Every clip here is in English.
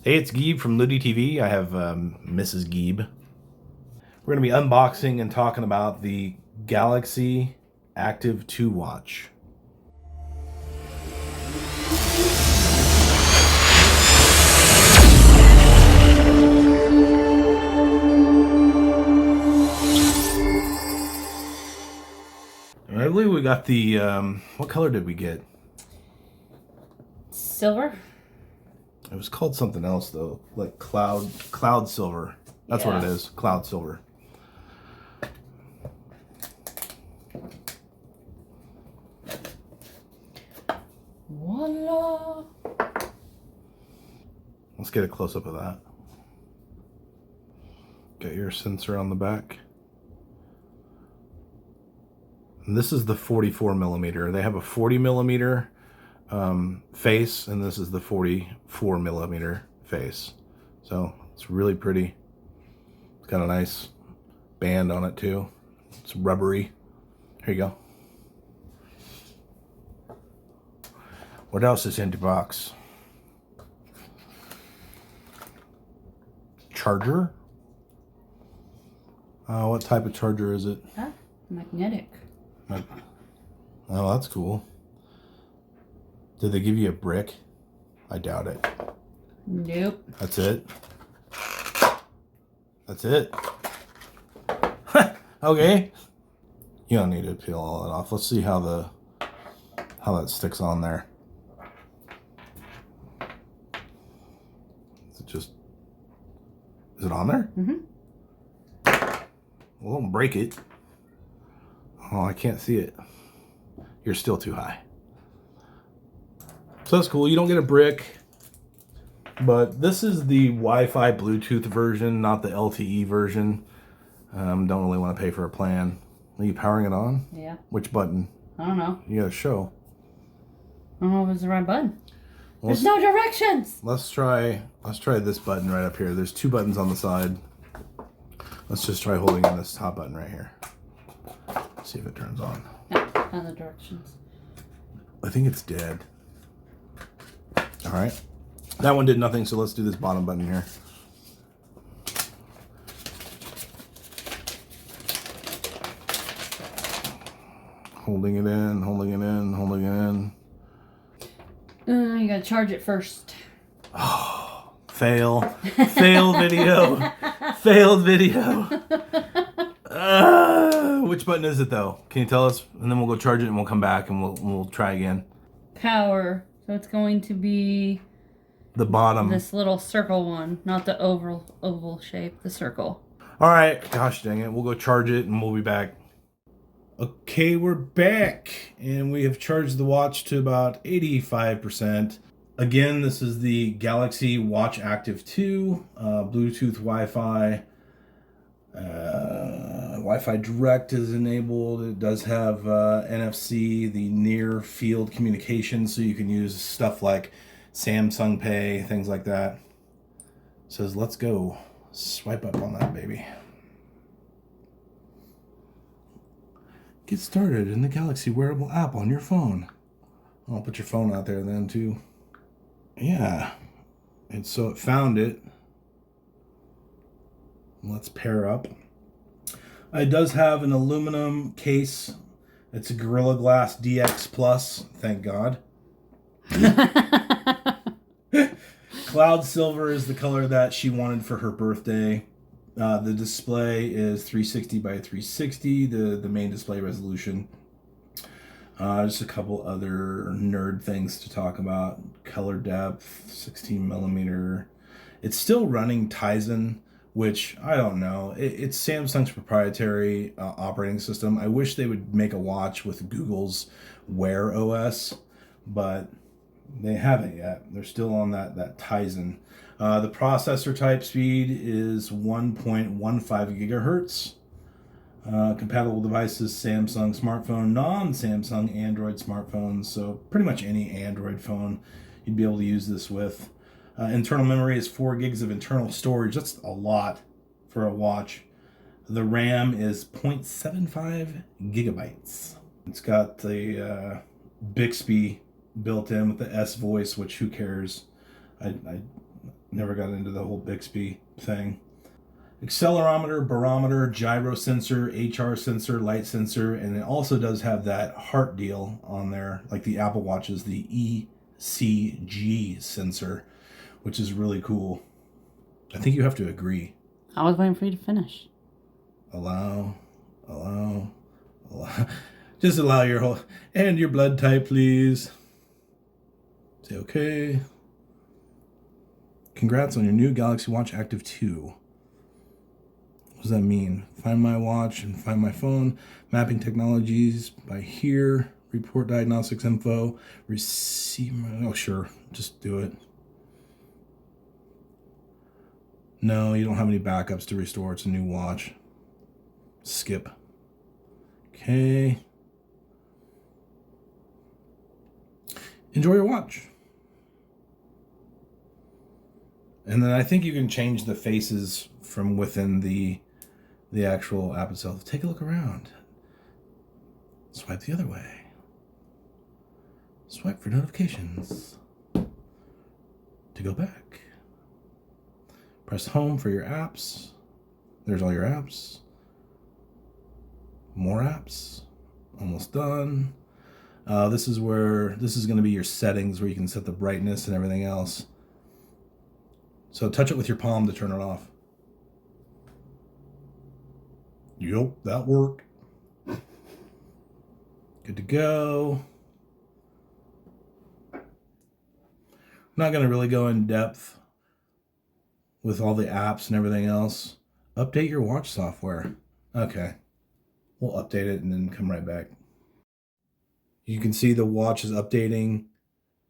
Hey, it's Geeb from Liddy TV. I have Mrs. Geeb. We're going to be unboxing and talking about the Galaxy Active 2 watch. I believe we got the, what color did we get? Silver? It was called something else though, like cloud silver. That's what it is, cloud silver. Voila! Let's get a close up of that. Got your sensor on the back. And this is the 44 millimeter. They have a 40 millimeter face, and this is the 44 millimeter face. So it's really pretty. It's got a nice band on it too. It's rubbery. Here you go. What else is in the box? Charger. What type of charger is it? Magnetic. Oh, that's cool. Did they give you a brick? I doubt it. Nope. That's it? That's it? Okay. You don't need to peel all that off. Let's see how that sticks on there. Is it on there? Mm-hmm. Well, don't break it. Oh, I can't see it. You're still too high. So that's cool. You don't get a brick. But this is the Wi-Fi Bluetooth version, not the LTE version. Don't really want to pay for a plan. Are you powering it on? Yeah. Which button? I don't know. You gotta show. I don't know if it's the right button. There's no directions! Let's try this button right up here. There's two buttons on the side. Let's just try holding in this top button right here. See if it turns on. Yeah, on the directions. I think it's dead. All right. That one did nothing, so let's do this bottom button here. Holding it in, holding it in, holding it in. You gotta charge it first. Oh, fail. Failed video. Failed video. Which button is it though? Can you tell us? And then we'll go charge it and we'll come back and we'll try again. Power. So it's going to be the bottom. This little circle one, not the oval shape, the circle. All right. Gosh dang it. We'll go charge it and we'll be back. Okay, we're back and we have charged the watch to about 85%. Again, this is the Galaxy Watch Active 2, Bluetooth Wi-Fi. Wi-Fi Direct is enabled. It does have NFC, the near field communication, so you can use stuff like Samsung Pay, things like that. It says, let's go. Swipe up on that, baby. Get started in the Galaxy wearable app on your phone. I'll put your phone out there then too. Yeah. And so it found it. Let's pair up. It does have an aluminum case. It's a Gorilla Glass DX Plus, thank God. Cloud silver is the color that she wanted for her birthday. The display is 360 by 360, the main display resolution. Just a couple other nerd things to talk about. Color depth, 16 millimeter. It's still running Tizen, which I don't know. It's Samsung's proprietary operating system. I wish they would make a watch with Google's Wear OS, but they haven't yet. They're still on that Tizen. The processor type speed is 1.15 gigahertz. Compatible devices, Samsung smartphone, non-Samsung Android smartphones, so pretty much any Android phone you'd be able to use this with. Internal memory is 4 gigs of internal storage. That's a lot for a watch. The RAM is 0.75 gigabytes. It's got the Bixby built in with the S voice, which who cares? Never got into the whole Bixby thing. Accelerometer, barometer, gyro sensor, HR sensor, light sensor, and it also does have that heart deal on there, like the Apple Watch's, the ECG sensor, which is really cool. I think you have to agree. I was waiting for you to finish. Allow. Just allow your whole, and your blood type, please. Say okay. Congrats on your new Galaxy Watch Active 2. What does that mean? Find my watch and find my phone. Mapping technologies by here. Report diagnostics info. Receive my... Oh, sure. Just do it. No, you don't have any backups to restore. It's a new watch. Skip. Okay. Enjoy your watch. And then I think you can change the faces from within the actual app itself. Take a look around. Swipe the other way. Swipe for notifications. To go back. Press home for your apps. There's all your apps. More apps. Almost done. This is going to be your settings where you can set the brightness and everything else. So touch it with your palm to turn it off. Yep, that worked. Good to go. I'm not going to really go in depth with all the apps and everything else. Update your watch software. Okay. We'll update it and then come right back. You can see the watch is updating,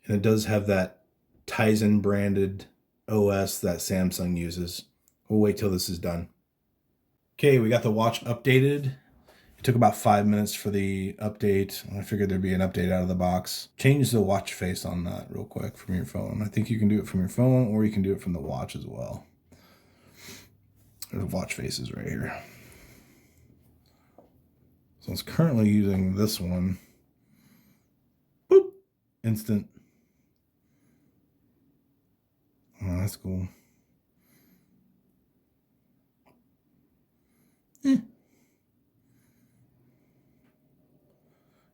and it does have that Tizen branded OS that Samsung uses. We'll wait till this is done. Okay, we got the watch updated. It took about 5 minutes for the update. I figured there'd be an update out of the box. Change the watch face on that real quick from your phone. I think you can do it from your phone, or you can do it from the watch as well. There's watch faces right here. So it's currently using this one. Boop. Instant. Oh, that's cool.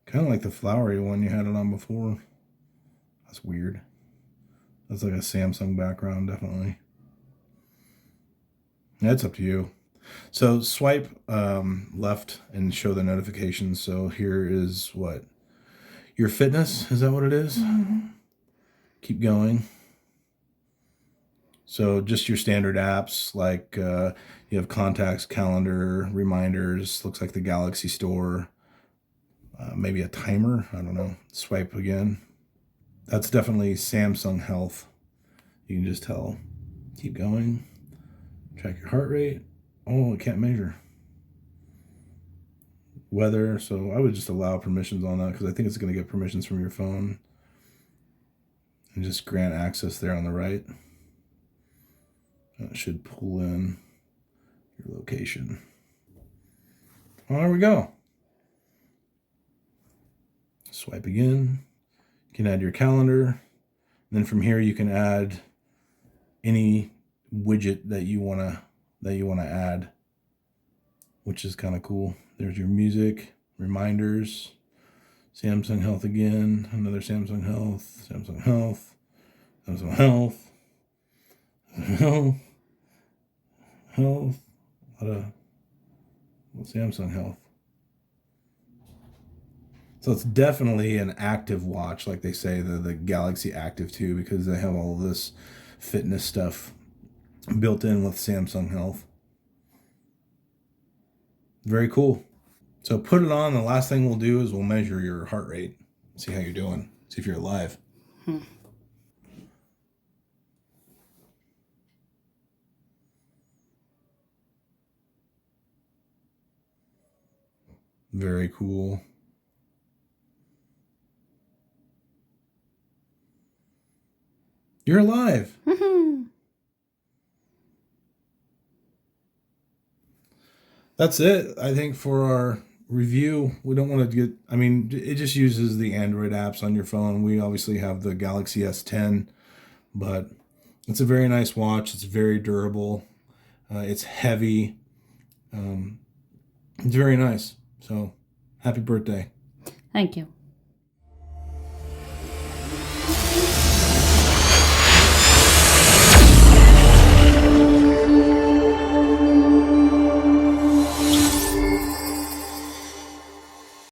Kind of like the flowery one you had it on before. That's weird. That's like a Samsung background, definitely. That's up to you. So swipe left and show the notifications. So here is what? Your fitness, is that what it is? Mm-hmm. Keep going. So just your standard apps, like you have contacts, calendar, reminders, looks like the Galaxy Store, maybe a timer, I don't know. Swipe again. That's definitely Samsung Health. You can just tell. Keep going. Track your heart rate. Oh, it can't measure. Weather, so I would just allow permissions on that because I think it's going to get permissions from your phone. And just grant access there on the right. That should pull in your location. Well, there we go. Swipe again. You can add your calendar. And then from here you can add any widget that you wanna add, which is kind of cool. There's your music, reminders, Samsung Health again, another Samsung Health, Samsung Health, Samsung Health, Health, Health, Samsung Health. So it's definitely an active watch, like they say, the Galaxy Active 2, because they have all this fitness stuff built in with Samsung Health. Very cool. So put it on. The last thing we'll do is we'll measure your heart rate. See how you're doing. See if you're alive. Very cool. You're alive. That's it, I think, for our review. We don't want to get, I mean, it just uses the Android apps on your phone. We obviously have the Galaxy S10, but It's a very nice watch. It's very durable. It's heavy. It's very nice. So, happy birthday. Thank you.